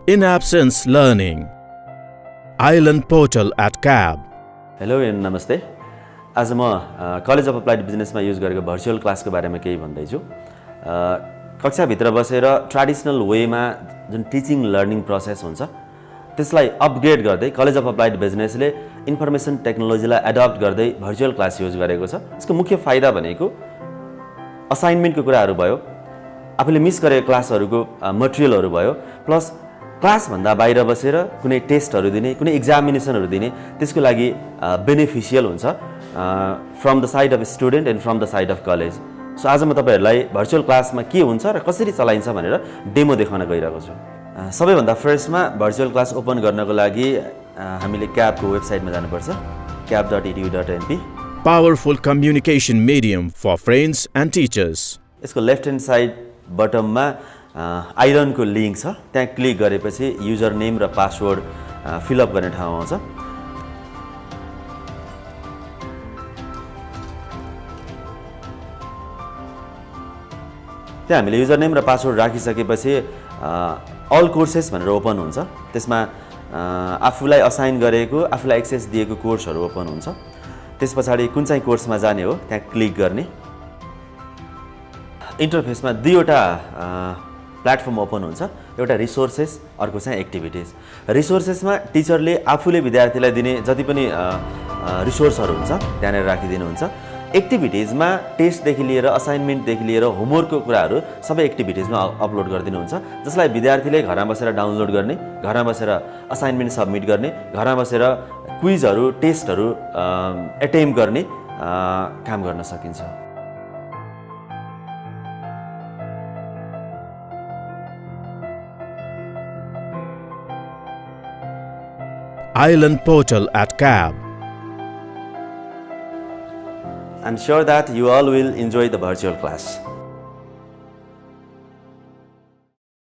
In absence learning. iLearn portal at CAB. Hello and नमस्ते। आज म कलेज अफ अप्लाइड बिजनेसमा युज गरेको भर्चुअल क्लासको बारेमा केही भन्दैछु। कक्षाभित्र बसेर ट्रेडिसनल वेमा जुन टिचिङ लर्निङ प्रोसेस हुन्छ त्यसलाई अपग्रेड गर्दै कलेज अफ अप्लाइड बिजनेसले इन्फर्मेसन टेक्नोलोजीलाई एडप्ट गर्दै भर्चुअल क्लास युज गरेको छ। यसको मुख्य फाइदा भनेको असाइनमेन्टको कुराहरू भयो, आफूले मिस गरेको क्लासहरूको मटेरियलहरू भयो, प्लस क्लासभन्दा बाहिर बसेर कुनै टेस्टहरू दिने, कुनै एक्जामिनेसनहरू दिने, त्यसको लागि बेनिफिसियल हुन्छ from the side of student and from the side of college. So आज म तपाईँहरूलाई भर्चुअल क्लासमा के हुन्छ र कसरी चलाइन्छ भनेर डेमो देखाउन गइरहेको छु। सबैभन्दा फर्स्टमा भर्चुअल क्लास ओपन गर्नको लागि हामीले क्याबको वेबसाइटमा जानुपर्छ, cap.edu.np। Powerful communication medium for friends and teachers. यसको लेफ्ट ह्यान्ड साइड बटममा iLearn को लिङ्क छ, त्यहाँ क्लिक गरेपछि युजर नेम र पासवर्ड फिलअप गर्ने ठाउँ आउँछ। त्यहाँ हामीले युजर नेम र पासवर्ड राखिसकेपछि अल कोर्सेस भनेर ओपन हुन्छ। त्यसमा आफूलाई असाइन गरेको, आफूलाई एक्सेस दिएको कोर्सहरू ओपन हुन्छ। त्यस पछाडि कुन चाहिँ कोर्समा जाने हो त्यहाँ क्लिक गर्ने। इन्टरफेसमा दुईवटा प्लेटफर्म ओपन हुन्छ, एउटा रिसोर्सेस, अर्को चाहिँ एक्टिभिटिज। रिसोर्सेसमा टिचरले आफूले विद्यार्थीलाई दिने जति पनि रिसोर्सहरू हुन्छ त्यहाँनिर राखिदिनुहुन्छ। एक्टिभिटिजमा टेस्टदेखि लिएर असाइनमेन्टदेखि लिएर होमवर्कको कुराहरू सबै एक्टिभिटिजमा अपलोड गरिदिनुहुन्छ, जसलाई विद्यार्थीले घरमा बसेर डाउनलोड गर्ने, घरमा बसेर असाइनमेन्ट सबमिट गर्ने, घरमा बसेर क्विजहरू, टेस्टहरू एटेम्प गर्ने काम गर्न सकिन्छ। iLearn portal at CAB. I'm sure that you all will enjoy the virtual class.